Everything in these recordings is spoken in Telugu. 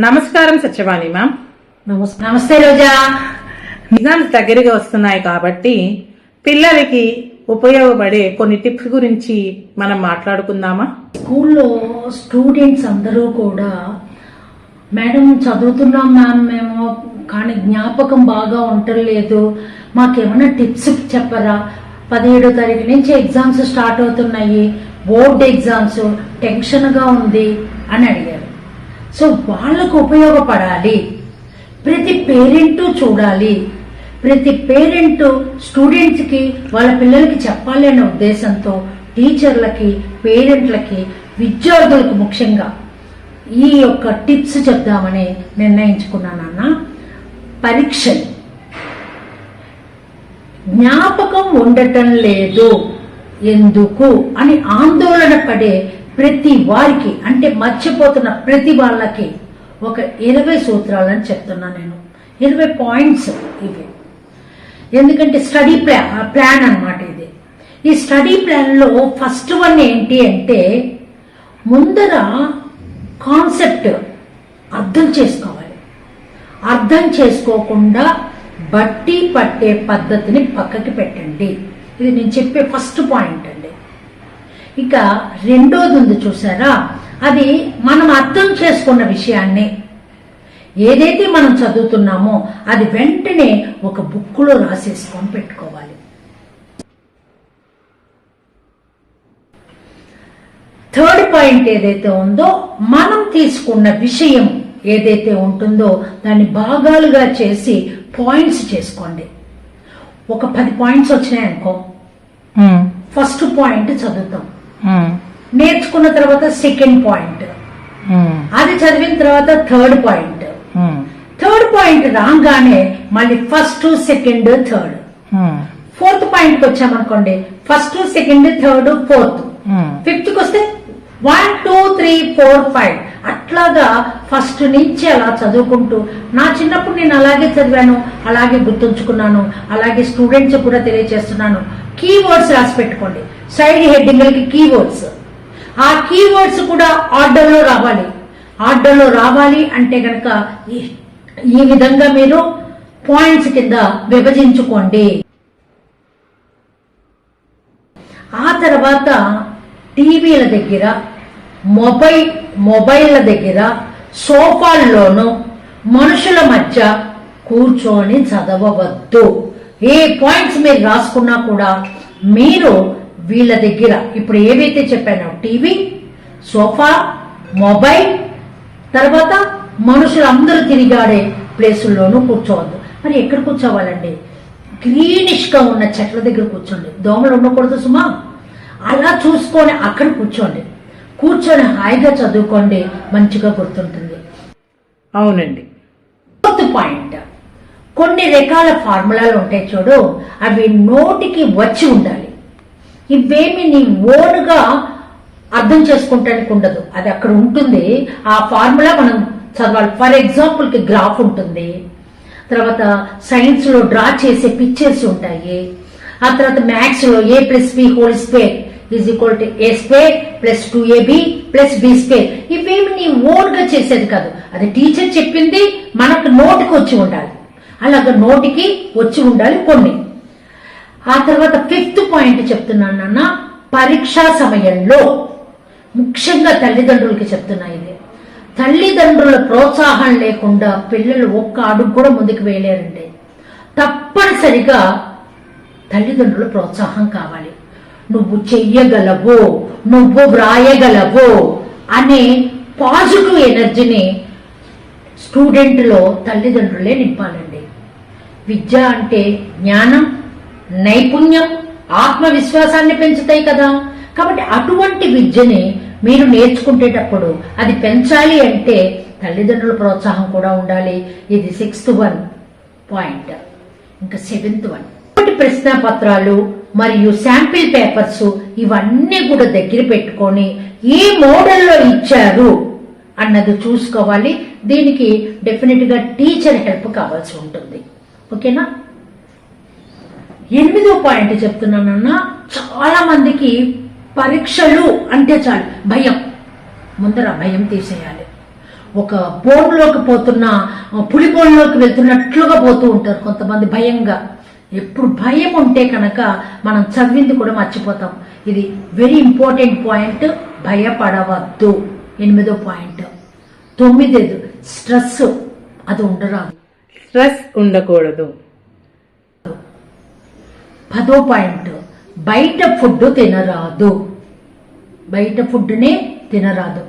నమస్కారం సత్యవాణి మ్యామ్. నమస్తే రోజా. ఎగ్జామ్స్ దగ్గరగా వస్తున్నాయి కాబట్టి పిల్లలకి ఉపయోగపడే కొన్ని టిప్స్ గురించి మనం మాట్లాడుకుందామా? స్కూల్లో స్టూడెంట్స్ అందరూ కూడా మేడం చదువుతున్నాం మ్యామ్ మేము, కానీ జ్ఞాపకం బాగా ఉండలేదు, మాకేమైనా టిప్స్ చెప్పరా, 17వ తారీఖు నుంచి ఎగ్జామ్స్ స్టార్ట్ అవుతున్నాయి, బోర్డ్ ఎగ్జామ్స్, టెన్షన్గా ఉంది అని అడిగారు. సో వాళ్ళకు ఉపయోగపడాలి, ప్రతి పేరెంట్ చూడాలి, ప్రతి పేరెంట్ స్టూడెంట్స్కి వాళ్ళ పిల్లలకి చెప్పాలి అనే ఉద్దేశంతో టీచర్లకి, పేరెంట్లకి, విద్యార్థులకు ముఖ్యంగా ఈ యొక్క టిప్స్ చెప్దామని నిర్ణయించుకున్నానన్న. పరీక్షలు జ్ఞాపకం ఉండటం లేదు ఎందుకు అని ఆందోళన పడే ప్రతి వారికి, అంటే మర్చిపోతున్న ప్రతి వాళ్ళకి ఒక 20 సూత్రాలని చెప్తున్నా నేను. 20 పాయింట్స్ ఇవి. ఎందుకంటే స్టడీ ప్లాన్ అన్నమాట ఇది. ఈ స్టడీ ప్లాన్లో ఫస్ట్ వన్ ఏంటి అంటే, ముందర కాన్సెప్ట్ అర్థం చేసుకోవాలి. అర్థం చేసుకోకుండా బట్టి పట్టే పద్ధతిని పక్కకి పెట్టండి. ఇది నేను చెప్పే ఫస్ట్ పాయింట్ అండి. ఇక రెండోది ఉంది చూసారా, అది మనం అర్థం చేసుకున్న విషయాన్ని, ఏదైతే మనం చదువుతున్నామో అది వెంటనే ఒక బుక్లో రాసేసుకొని పెట్టుకోవాలి. థర్డ్ పాయింట్ ఏదైతే ఉందో, మనం తీసుకున్న విషయం ఏదైతే ఉంటుందో దాన్ని భాగాలుగా చేసి పాయింట్స్ చేసుకోండి. ఒక 10 పాయింట్స్ వచ్చినాయనుకో, ఫస్ట్ పాయింట్ చదువుతాం, నేర్చుకున్న తర్వాత సెకండ్ పాయింట్, అది చదివిన తర్వాత థర్డ్ పాయింట్, థర్డ్ పాయింట్ రాగానే మళ్ళీ first, second, third, fourth point కి వచ్చామనుకోండి, first, second, third, fourth, fifth కి వస్తే 1 2 3 4 5 అట్లాగా ఫస్ట్ నుంచి అలా చదువుకుంటూ, నా చిన్నప్పుడు నేను అలాగే చదివాను, అలాగే గుర్తుంచుకున్నాను, అలాగే స్టూడెంట్స్ కూడా తెలియజేస్తున్నాను. కీవర్డ్స్ రాసి పెట్టుకోండి, సైడ్ హెడ్డింగ్లకి కీవర్డ్స్. ఆ కీవర్డ్స్ కూడా ఆర్డర్లో రావాలి. ఆర్డర్లో రావాలి అంటే కనుక ఈ విధంగా మీరు పాయింట్స్ కింద విభజించుకోండి. ఆ తర్వాత టీవీల దగ్గర, మొబైల్ల దగ్గర, సోఫాల్లోనూ మనుషుల మధ్య కూర్చొని చదవవద్దు. ఏ పాయింట్స్ మీరు రాసుకున్నా కూడా మీరు వీళ్ళ దగ్గర, ఇప్పుడు ఏవైతే చెప్పానో టీవీ, సోఫా, మొబైల్, తర్వాత మనుషులు అందరూ తిరిగాడే ప్లేసుల్లోనూ కూర్చోవద్దు. మరి ఎక్కడ కూర్చోవాలండి? గ్రీనిష్ గా ఉన్న చెట్ల దగ్గర కూర్చోండి, దోమలు ఉండకూడదు సుమా. అలా చూసుకొని అక్కడ కూర్చోండి, కూర్చొని హాయిగా చదువుకోండి, మంచిగా గుర్తుంటుంది. అవునండి. ఫోర్త్ పాయింట్, కొన్ని రకాల ఫార్ములాలు ఉంటాయి చూడు, అవి నోటికి వచ్చి ఉండాలి. ఇవేమి నీ ఓన్గా అర్థం చేసుకుంటానికి ఉండదు, అది అక్కడ ఉంటుంది. ఆ ఫార్ములా మనం చదవాలి. ఫర్ ఎగ్జాంపుల్ కి గ్రాఫ్ ఉంటుంది, తర్వాత సైన్స్ లో డ్రా చేసే పిక్చర్స్ ఉంటాయి, ఆ తర్వాత మ్యాథ్స్ లో a + b whole square is equal to a square plus 2ab plus b square. ఇవేమి నీ ఓన్ గా చేసేది కాదు, అది టీచర్ చెప్పింది మనకు నోటికి వచ్చి ఉండాలి. అలాగ నోటికి వచ్చి ఉండాలి కొన్ని. ఆ తర్వాత 5th పాయింట్ చెప్తున్నాను నాన్న, పరీక్షా సమయంలో ముఖ్యంగా తల్లిదండ్రులకి చెప్తున్నా ఇది. తల్లిదండ్రుల ప్రోత్సాహం లేకుండా పిల్లలు ఒక్క అడుగు కూడా ముందుకు వేయలేరండి. తప్పనిసరిగా తల్లిదండ్రుల ప్రోత్సాహం కావాలి. నువ్వు చెయ్యగలవు, నువ్వు వ్రాయగలవు అనే పాజిటివ్ ఎనర్జీని స్టూడెంట్ లో తల్లిదండ్రులే నింపాలండి. విద్య అంటే జ్ఞానం, నైపుణ్యం, ఆత్మవిశ్వాసాన్ని పెంచుతాయి కదా. కాబట్టి అటువంటి విద్యని మీరు నేర్చుకునేటప్పుడు అది పెంచాలి అంటే తల్లిదండ్రుల ప్రోత్సాహం కూడా ఉండాలి. ఇది 6th పాయింట్. ఇంకా 7th ప్రశ్న పత్రాలు మరియు శాంపిల్ పేపర్స్ ఇవన్నీ కూడా దగ్గర పెట్టుకొని ఏ మోడల్లో ఇచ్చారు అన్నది చూసుకోవాలి. దీనికి డెఫినెట్ గా టీచర్ హెల్ప్ కావాల్సి ఉంటుంది. ఓకేనా? 8వ పాయింట్ చెప్తున్నానన్నా, చాలా మందికి పరీక్షలు అంటే చాలు భయం, ముందర భయం తీసేయాలి. ఒక బోన్లోకి పోతున్న పులి బోన్లోకి వెళ్తున్నట్లుగా పోతూ ఉంటారు కొంతమంది భయంగా. ఎప్పుడు భయం ఉంటే కనుక మనం చదివింది కూడా మర్చిపోతాం. ఇది వెరీ ఇంపార్టెంట్ పాయింట్. భయపడవద్దు. 8వ పాయింట్. 9 స్ట్రెస్ అది ఉండరాదు. స్ట్రెస్ ఉండకూడదు. 10వ పాయింట్ బయట ఫుడ్ తినరాదు. బయట ఫుడ్నే తినరాదు.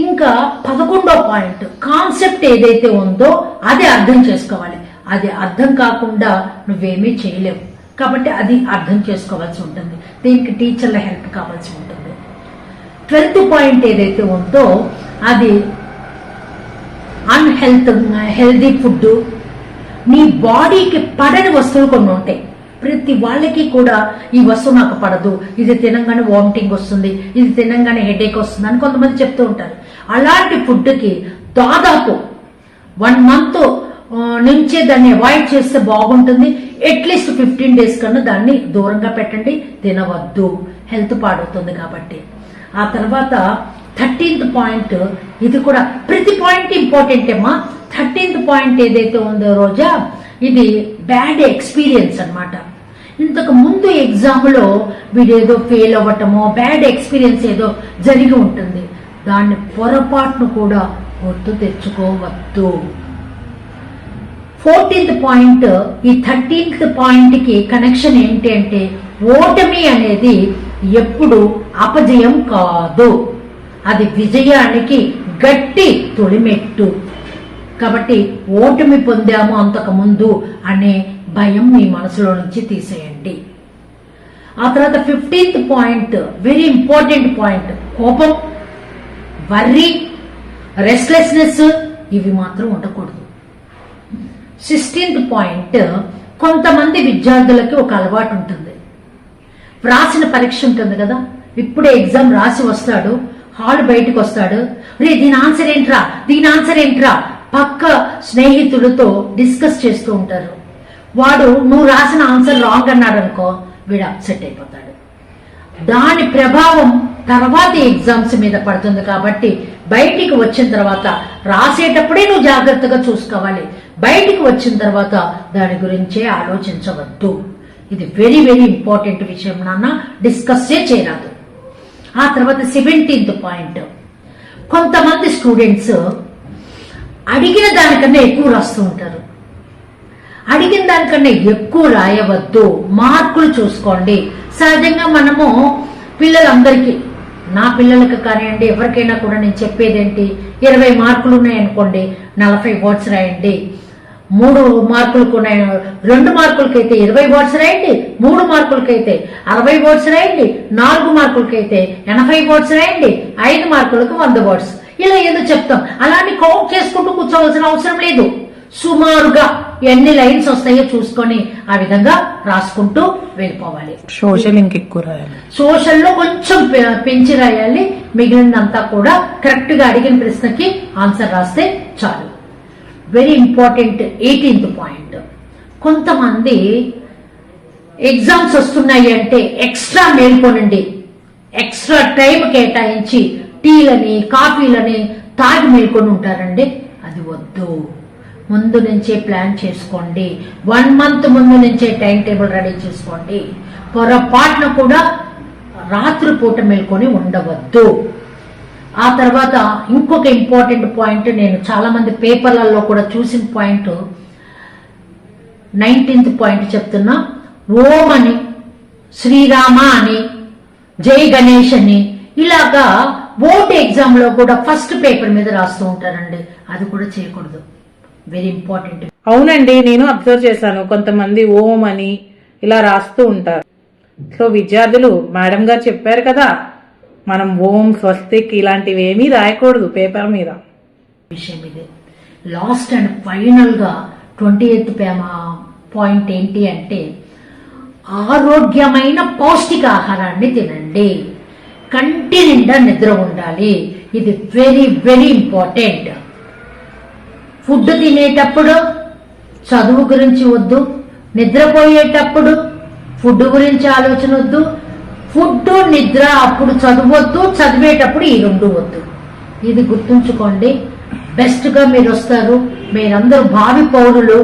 ఇంకా 11వ పాయింట్ కాన్సెప్ట్ ఏదైతే ఉందో అది అర్థం చేసుకోవాలి. అది అర్థం కాకుండా నువ్వేమీ చేయలేవు కాబట్టి అది అర్థం చేసుకోవాల్సి ఉంటుంది. దీనికి టీచర్ల హెల్ప్ కావాల్సి ఉంటుంది. 12th పాయింట్ ఏదైతే ఉందో అది హెల్దీ ఫుడ్. నీ బాడీకి పడని వస్తువులు కొన్ని ఉంటాయి. ప్రతి వాళ్ళకి కూడా ఈ వస్తువు నాకు పడదు, ఇది తినంగానే వామిటింగ్ వస్తుంది, ఇది తినంగానే హెడేక్ వస్తుంది అని కొంతమంది చెప్తూ ఉంటారు. అలాంటి ఫుడ్కి దాదాపు 1 month నుంచే దాన్ని అవాయిడ్ చేస్తే బాగుంటుంది. అట్లీస్ట్ 15 days కన్నా దాన్ని దూరంగా పెట్టండి. తినవద్దు, హెల్త్ పాడవుతుంది కాబట్టి. ఆ తర్వాత 13th పాయింట్, ఇది కూడా ప్రతి పాయింట్ ఇంపార్టెంట్ అమ్మా. 13th పాయింట్ ఏదైతే ఉందో రోజా, ఇది బ్యాడ్ ఎక్స్పీరియన్స్ అన్నమాట. ఇంతకు ముందు ఎగ్జామ్ లో వీడేదో ఫెయిల్ అవ్వటమో బ్యాడ్ ఎక్స్పీరియన్స్ ఏదో జరిగి ఉంటుంది. దాన్ని పొరపాటును కూడా గుర్తు తెచ్చుకోవద్దు. 14th పాయింట్ ఈ 13th పాయింట్ కి కనెక్షన్ ఏంటి అంటే, ఓటమి అనేది ఎప్పుడు అపజయం కాదు, అది విజయానికి గట్టి తొలిమెట్టు. కాబట్టి ఓటమి పొందాము అంతకు ముందు అనే భయం మీ మనసులో నుంచి తీసేయండి. ఆ తర్వాత 15th point very important point, కోపం, వర్రీ, రెస్ట్లెస్నెస్ ఇవి మాత్రం ఉండకూడదు. 16th పాయింట్, కొంతమంది విద్యార్థులకి ఒక అలవాటు ఉంటుంది. రాసిన పరీక్ష ఉంటుంది కదా, ఇప్పుడే ఎగ్జామ్ రాసి వస్తాడు, హాల్ బయటకు వస్తాడు, రే దీని ఆన్సర్ ఏంట్రా, దీని ఆన్సర్ ఏంట్రా పక్క స్నేహితులతో డిస్కస్ చేస్తూ ఉంటారు. వాడు నువ్వు రాసిన ఆన్సర్ రాంగ్ అన్నాడు అనుకో, వీడు అప్సెట్ అయిపోతాడు. దాని ప్రభావం తర్వాత ఎగ్జామ్స్ మీద పడుతుంది. కాబట్టి బయటికి వచ్చిన తర్వాత రాసేటప్పుడే నువ్వు జాగ్రత్తగా చూసుకోవాలి. బయటికి వచ్చిన తర్వాత దాని గురించే ఆలోచించవద్దు. ఇది వెరీ వెరీ ఇంపార్టెంట్ విషయం నాన్న, డిస్కస్ చేయరాదు. ఆ తర్వాత 17th పాయింట్, కొంతమంది స్టూడెంట్స్ అడిగిన దానికన్నా ఎక్కువ రాస్తూ ఉంటారు. అడిగిన దానికన్నా ఎక్కువ రాయవద్దు, మార్కులు చూసుకోండి. సహజంగా మనము పిల్లలందరికీ, నా పిల్లలకు కానివ్వండి ఎవరికైనా కూడా నేను చెప్పేదేంటి, 20 మార్కులు ఉన్నాయనుకోండి 40 words రాయండి. 3 మార్కులకు 2 మార్కులకైతే 20 words రాయండి, 3 మార్కులకైతే 60 words రాయండి, 4 మార్కులకైతే 80 words రాయండి, 5 మార్కులకు 100 words. ఇలా ఏదో చెప్తాం. అలాంటి కౌంట్ చేసుకుంటూ కూర్చోవలసిన అవసరం లేదు. సుమారుగా ఎన్ని లైన్స్ వస్తాయో చూసుకొని ఆ విధంగా రాసుకుంటూ వెళ్ళిపోవాలి. సోషల్ ఇంకెక్కువ రాయాలి. సోషల్లో కొంచెం పెంచి రాయాలి. మిగిలినంతా కూడా కరెక్ట్ గా అడిగిన ప్రశ్నకి ఆన్సర్ రాస్తే చాలు. వెరీ ఇంపార్టెంట్ 18th పాయింట్, కొంతమంది ఎగ్జామ్స్ వస్తున్నాయి అంటే ఎక్స్ట్రా మేల్కొనండి, ఎక్స్ట్రా టైం కేటాయించి టీలని కాఫీలని తాగి మేల్కొని ఉంటారండి. అది వద్దు. ముందు నుంచే ప్లాన్ చేసుకోండి. 1 month ముందు నుంచే టైం టేబుల్ రెడీ చేసుకోండి. పొరపాటున కూడా రాత్రిపూట మేల్కొని ఉండవద్దు. ఆ తర్వాత ఇంకొక ఇంపార్టెంట్ పాయింట్, నేను చాలా మంది పేపర్లలో కూడా చూసిన పాయింట్, 19th పాయింట్ చెప్తున్నా. ఓం అని, శ్రీరామ అని, జై గణేష్ అని ఇలాగా బోర్డు ఎగ్జామ్ లో కూడా ఫస్ట్ పేపర్ మీద రాస్తూ ఉంటారండి. అది కూడా చేయకూడదు. Very important. అవునండి, నేను అబ్జర్వ్ చేశాను. కొంతమంది ఓం అని ఇలా రాస్తూ ఉంటారు. సో విద్యార్థులు, మేడం గారు చెప్పారు కదా, మనం ఓం, స్వస్తిక్ ఇలాంటివి ఏమీ రాయకూడదు పేపర్ మీద. విషయం ఇది. లాస్ట్ అండ్ ఫైనల్ గా 20th పాయింట్ ఏంటి అంటే, ఆరోగ్యమైన పౌష్టికాహారాన్ని తినండి. కంటి నిండా నిద్ర ఉండాలి. ఇది వెరీ వెరీ ఇంపార్టెంట్. ఫుడ్ తినేటప్పుడు చదువు గురించి వద్దు, నిద్రపోయేటప్పుడు ఫుడ్ గురించి ఆలోచన వద్దు. ఫుడ్ నిద్ర అప్పుడు చదవద్దు, చదివేటప్పుడు ఈ 2 వద్దు. ఇది గుర్తుంచుకోండి. బెస్ట్ గా మీరు వస్తారు. మీరందరూ భావి పౌరులు.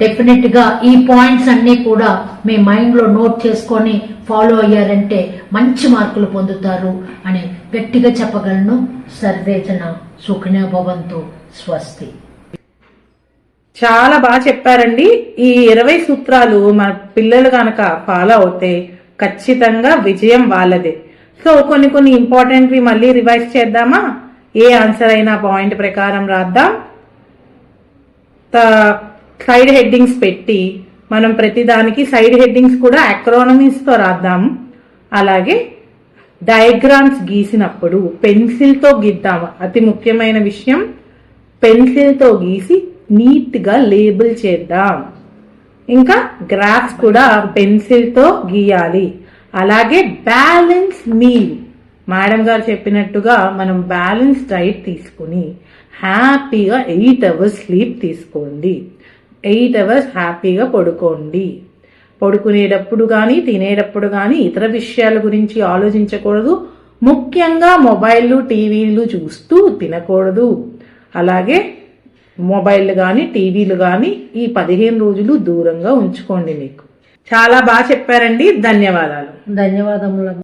డెఫినెట్ గా ఈ పాయింట్స్ అన్ని కూడా మీ మైండ్ లో నోట్ చేసుకొని ఫాలో అయ్యారంటే మంచి మార్కులు పొందుతారు అని గట్టిగా చెప్పగలను. సర్వేజన సుఖినో భవంతు. స్వస్తి. చాలా బాగా చెప్పారండి. ఈ 20 సూత్రాలు మన పిల్లలు కనుక ఫాలో అవుతే ఖచ్చితంగా విజయం వాళ్ళదే. సో కొన్ని ఇంపార్టెంట్వి మళ్ళీ రివైజ్ చేద్దామా? ఏ ఆన్సర్ అయినా పాయింట్ ప్రకారం రాద్దాం. సైడ్ హెడ్డింగ్స్ పెట్టి మనం ప్రతిదానికి సైడ్ హెడ్డింగ్స్ కూడా అక్రోనమీస్ తో రాద్దాం. అలాగే డయాగ్రామ్స్ గీసినప్పుడు పెన్సిల్ తో గీద్దాం. అతి ముఖ్యమైన విషయం, పెన్సిల్ తో గీసి నీట్ గా లేబుల్ చేద్దాం. ఇంకా గ్రాఫ్స్ కూడా పెన్సిల్ తో గీయాలి. అలాగే బ్యాలెన్స్ మీల్, మేడం గారు చెప్పినట్టుగా మనం బ్యాలెన్స్ డైట్ తీసుకుని హ్యాపీగా 8 hours స్లీప్ తీసుకోండి. 8 hours హ్యాపీగా పడుకోండి. పడుకునేటప్పుడు కానీ తినేటప్పుడు కానీ ఇతర విషయాల గురించి ఆలోచించకూడదు. ముఖ్యంగా మొబైల్ టీవీలు చూస్తూ తినకూడదు. అలాగే మొబైల్ కానీ టీవీలు కానీ ఈ 15 రోజులు దూరంగా ఉంచుకోండి. మీకు చాలా బాగా చెప్పారండి. ధన్యవాదాలు. ధన్యవాదములు.